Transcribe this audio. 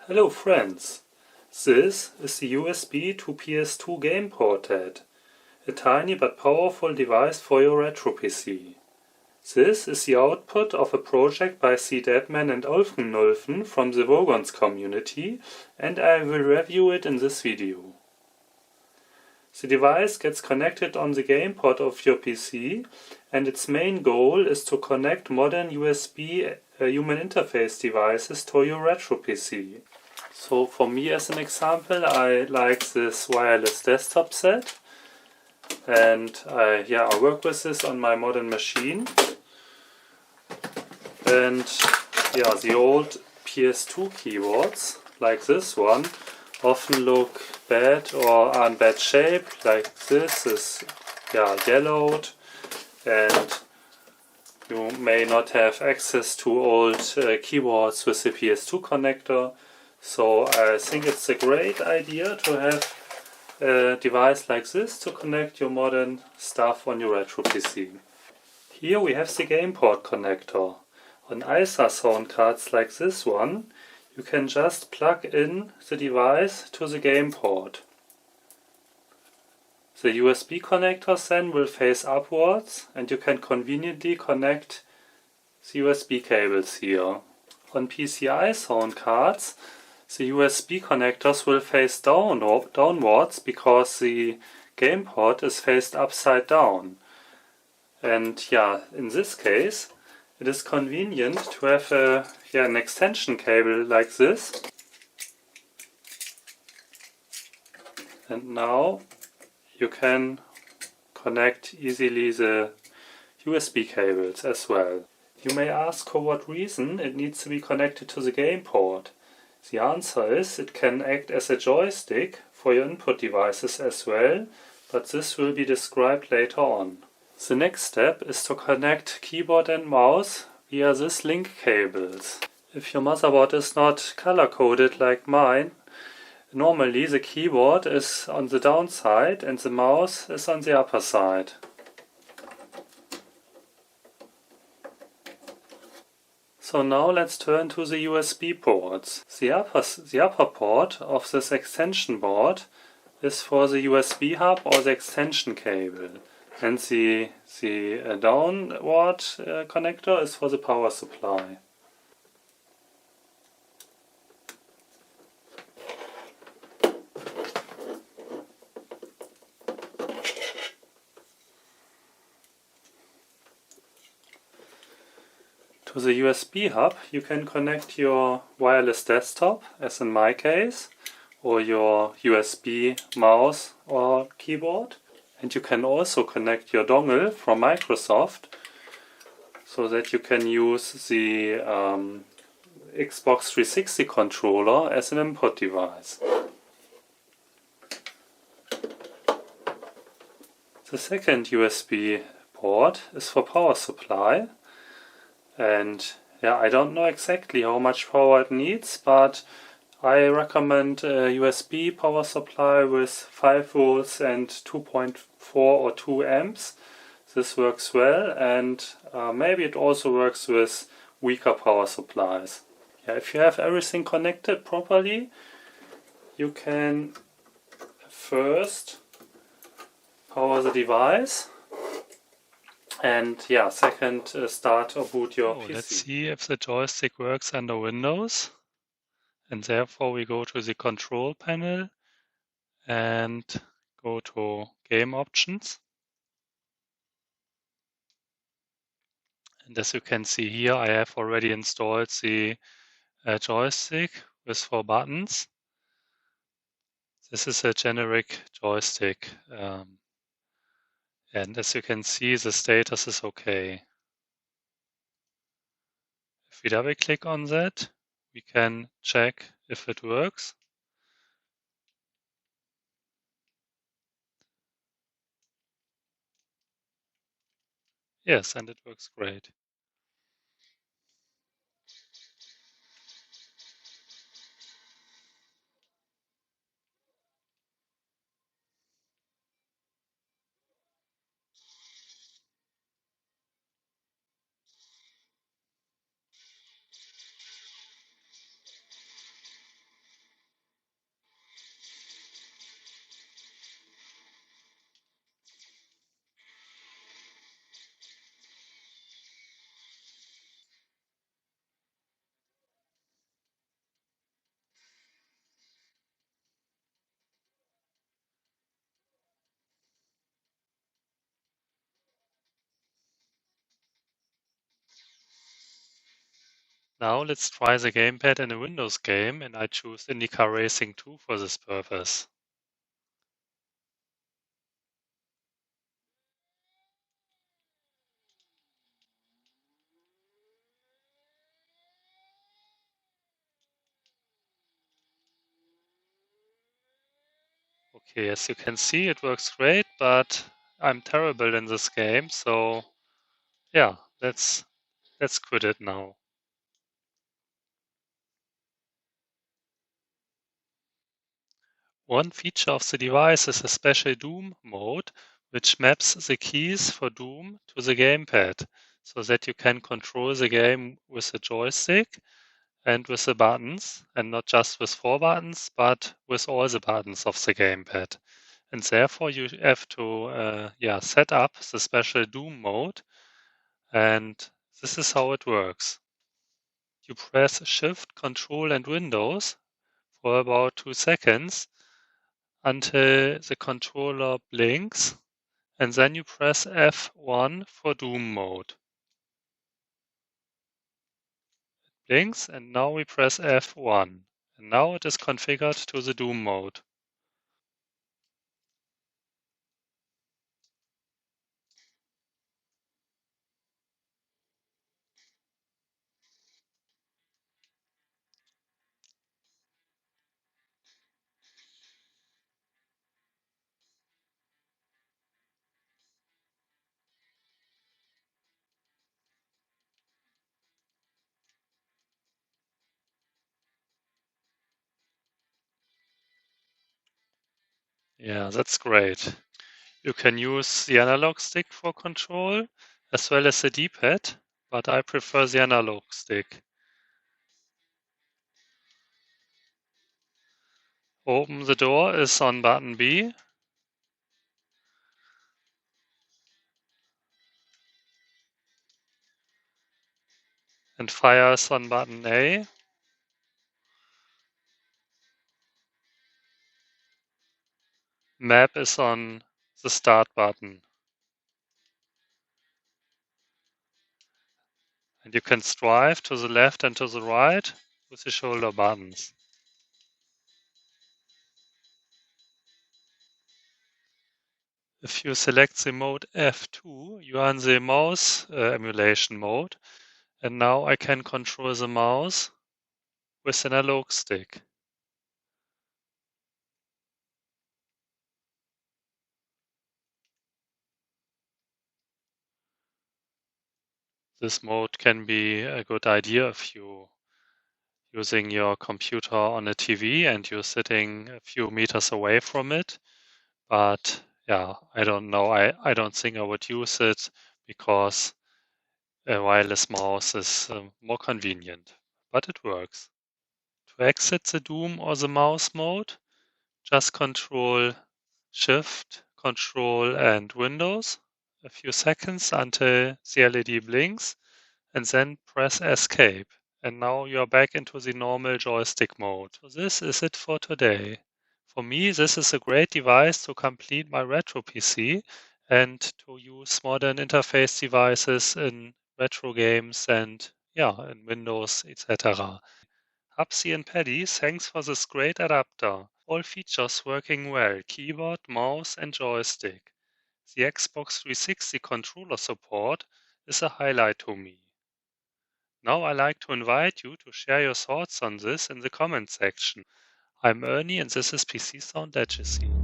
Hello friends, this is the USB to PS2 Gameport HAT, a tiny but powerful device for your retro PC. This is the output of a project by cdeadman and Ulfenknulfen from the Vogons community, and I will review it in this video. The device gets connected on the Gameport of your PC, and its main goal is to connect modern USB human interface devices to your retro PC. So for me, as an example, I like this wireless desktop set, and I work with this on my modern machine. And the old PS2 keyboards, like this one, often look bad or are in bad shape. Like this is yellowed, and you may not have access to old keyboards with the PS2 connector. So I think it's a great idea to have a device like this to connect your modern stuff on your retro PC. Here we have the Gameport connector. On ISA sound cards like this one, you can just plug in the device to the Gameport. The USB connectors then will face upwards, and you can conveniently connect the USB cables here. On PCI sound cards, the USB connectors will face downwards because the Gameport is faced upside down. And in this case, it is convenient to have an extension cable like this. And now you can connect easily the USB cables as well. You may ask for what reason it needs to be connected to the Gameport. The answer is it can act as a joystick for your input devices as well, but this will be described later on. The next step is to connect keyboard and mouse via this link cables. If your motherboard is not color-coded like mine, normally the keyboard is on the down side and the mouse is on the upper side. So now let's turn to the USB ports. The upper port of this extension board is for the USB hub or the extension cable, and the downward connector is for the power supply. To the USB hub you can connect your wireless desktop, as in my case, or your USB mouse or keyboard. And you can also connect your dongle from Microsoft so that you can use the Xbox 360 controller as an input device. The second USB port is for power supply. And I don't know exactly how much power it needs, but I recommend a USB power supply with 5 volts and 2.4 or 2 amps. This works well, and maybe it also works with weaker power supplies. If you have everything connected properly, you can first power the device. And second, start or boot your PC. Let's see if the joystick works under Windows. And therefore we go to the control panel and go to game options. And as you can see here, I have already installed the joystick with 4 buttons. This is a generic joystick. And as you can see, the status is okay. If we double click on that, we can check if it works. Yes, and it works great. Now let's try the gamepad in a Windows game, and I choose IndyCar Racing 2 for this purpose. Okay, as you can see, it works great, but I'm terrible in this game, so yeah, let's quit it now. One feature of the device is a special Doom mode, which maps the keys for Doom to the gamepad, so that you can control the game with the joystick and with the buttons, and not just with 4 buttons, but with all the buttons of the gamepad. And therefore you have to set up the special Doom mode, and this is how it works. You press Shift, Control and Windows for about 2 seconds until the controller blinks, and then you press F1 for Doom mode. It blinks, and now we press F1, and now it is configured to the Doom mode. Yeah, that's great. You can use the analog stick for control as well as the D-pad, but I prefer the analog stick. Open the door is on button B. And fire is on button A. Map is on the start button. And you can strive to the left and to the right with the shoulder buttons. If you select the mode F2, you are in the mouse emulation mode. And now I can control the mouse with an analog stick. This mode can be a good idea if you using your computer on a TV and you're sitting a few meters away from it. But yeah, I don't know. I don't think I would use it because a wireless mouse is more convenient, but it works. To exit the Doom or the mouse mode, just Control Shift, Control and Windows a few seconds until the LED blinks, and then press Escape. And now you're back into the normal joystick mode. So this is it for today. For me, this is a great device to complete my retro PC and to use modern interface devices in retro games and in Windows, etc. Hubsy and Paddy, thanks for this great adapter. All features working well, keyboard, mouse and joystick. The Xbox 360 controller support is a highlight to me. Now I'd like to invite you to share your thoughts on this in the comment section. I'm Ernie and this is PC Sound Legacy.